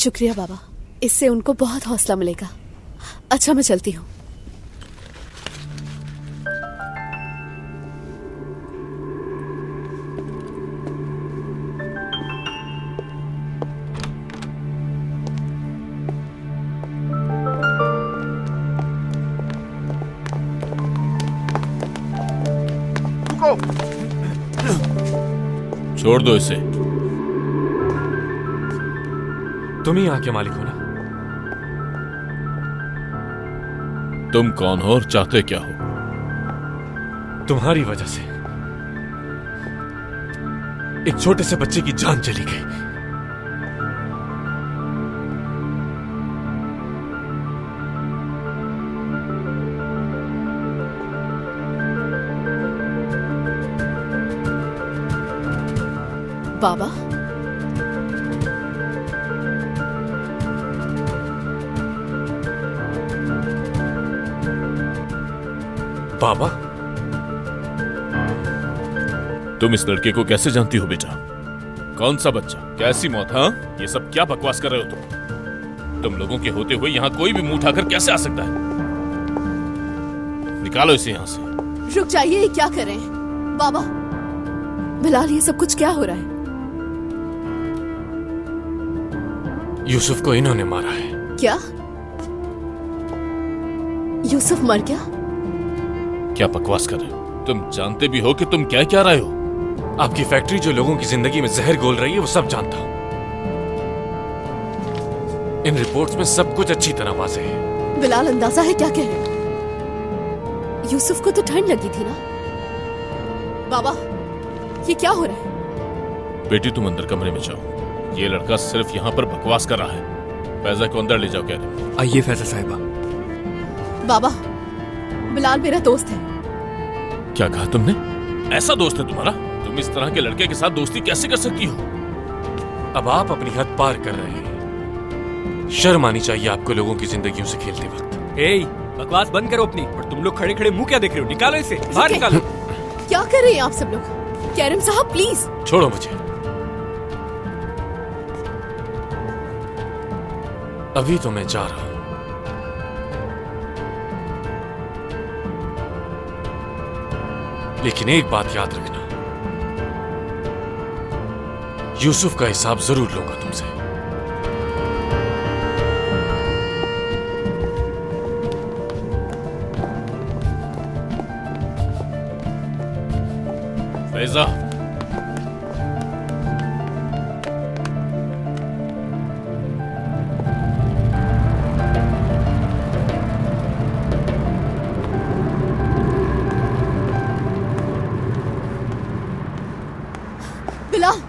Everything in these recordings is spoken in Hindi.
शुक्रिया बाबा, इससे उनको बहुत हौसला मिलेगा। अच्छा मैं चलती हूँ। छोड़ दो इसे। तुम ही यहाँ के मालिक हो ना? तुम कौन हो और चाहते क्या हो? तुम्हारी वजह से एक छोटे से बच्चे की जान चली गई। बाबा, बाबा, तुम इस लड़के को कैसे जानती हो बेटा? कौन सा बच्चा, कैसी मौत? हाँ, ये सब क्या बकवास कर रहे हो तुम लोगों के होते हुए यहाँ कोई भी मुंह उठाकर कैसे आ सकता है? निकालो इसे यहाँ से। रुक जाइए, ये क्या कर रहे हैं? बाबा, बिलाल, ये सब कुछ क्या हो रहा है? यूसुफ को इन्होंने मारा है। क्या? यूसुफ मर गया? क्या बकवास कर रहे हो? तुम जानते भी हो कि तुम क्या क्या रहे हो? आपकी फैक्ट्री जो लोगों की जिंदगी में जहर घोल रही है वो सब जानता हूं। इन रिपोर्ट्स में सब कुछ अच्छी तरह वाज़ेह है। बिलाल, अंदाजा है क्या कह रहे हो? यूसुफ को तो ठंड लगी थी ना? बाबा, ये क्या हो रहा है? बेटी तुम अंदर कमरे में जाओ। ये लड़का सिर्फ यहाँ पर बकवास कर रहा है। फैजा को अंदर ले जाओ कह रहे। आइए फैजा साहिबा। बाबा, बिलाल मेरा दोस्त है। क्या कहा तुमने? ऐसा दोस्त है तुम्हारा? तुम इस तरह के लड़के के साथ दोस्ती कैसे कर सकती हो? अब आप अपनी हद पार कर रहे हैं। शर्म आनी चाहिए आपको लोगों की जिंदगियों से खेलते वक्त। ए, बकवास बंद करो अपनी। और तुम लोग खड़े खड़े मुंह क्या देख रहे हो? निकालो इसे बाहर, निकालो। क्या कर रहे हैं आप सब लोग? कैरम साहब प्लीज छोड़ो मुझे। अभी तो मैं जा रहा हूं, लेकिन एक बात याद रखना, यूसुफ का हिसाब जरूर लूंगा तुमसे। फैजा, बिलाल,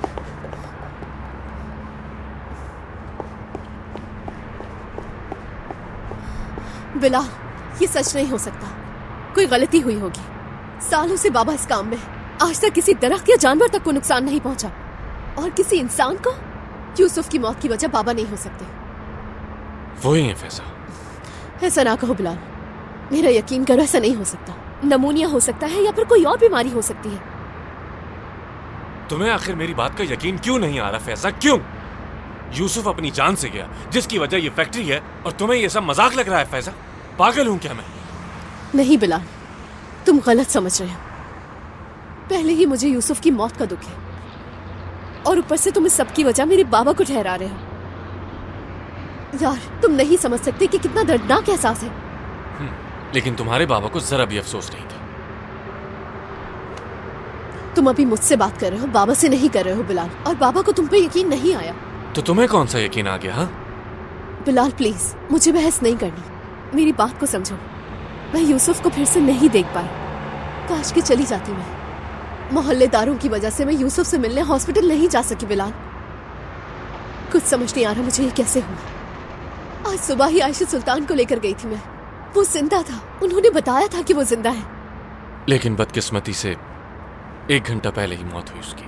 बिलाल, ये सच नहीं हो सकता। कोई गलती हुई होगी। सालों से बाबा इस काम में, आज तक किसी दरख्त या जानवर तक को नुकसान नहीं पहुंचा, और किसी इंसान को यूसुफ की मौत की वजह बाबा नहीं हो सकते। वो ही है फैजा। ऐसा ना कहो बिलाल, मेरा यकीन करो, ऐसा नहीं हो सकता। नमूनिया हो सकता है या फिर कोई और बीमारी हो सकती है। तुम्हें आखिर मेरी बात का यकीन क्यों नहीं आ रहा फैजा? क्यों? यूसुफ अपनी जान से गया, जिसकी वजह ये फैक्ट्री है, और तुम्हें ये सब मजाक लग रहा है फैजा? पागल हूं क्या मैं? नहीं बिलाल, तुम गलत समझ रहे हो। पहले ही मुझे यूसुफ की मौत का दुख है, और ऊपर से तुम इस सब की वजह मेरे बाबा को ठहरा रहे हो। यार, तुम नहीं समझ सकते कि कितना दर्दनाक एहसास है। लेकिन तुम्हारे बाबा को जरा भी अफसोस नहीं था। तुम अभी मुझसे बात कर रहे हो, बाबा से नहीं कर रहे हो बिलाल, और बाबा को तुम पे यकीन नहीं आया। तो तुम्हें कौन सा यकीन आ गया? हाँ बिलाल प्लीज, मुझे बहस नहीं करनी, मेरी बात को समझो। मैं यूसुफ को फिर से नहीं देख पाई। काश कि चली जाती मैं। मोहल्लेदारों की वजह से मैं यूसुफ से मिलने हॉस्पिटल नहीं जा सकी बिलाल। कुछ समझ नहीं आ रहा मुझे ये कैसे हुआ। आज सुबह ही आयशा सुल्तान को लेकर गई थी मैं। वो जिंदा था, उन्होंने बताया था कि वो जिंदा है। लेकिन बदकिस्मती से 1 घंटा पहले ही मौत हुई उसकी।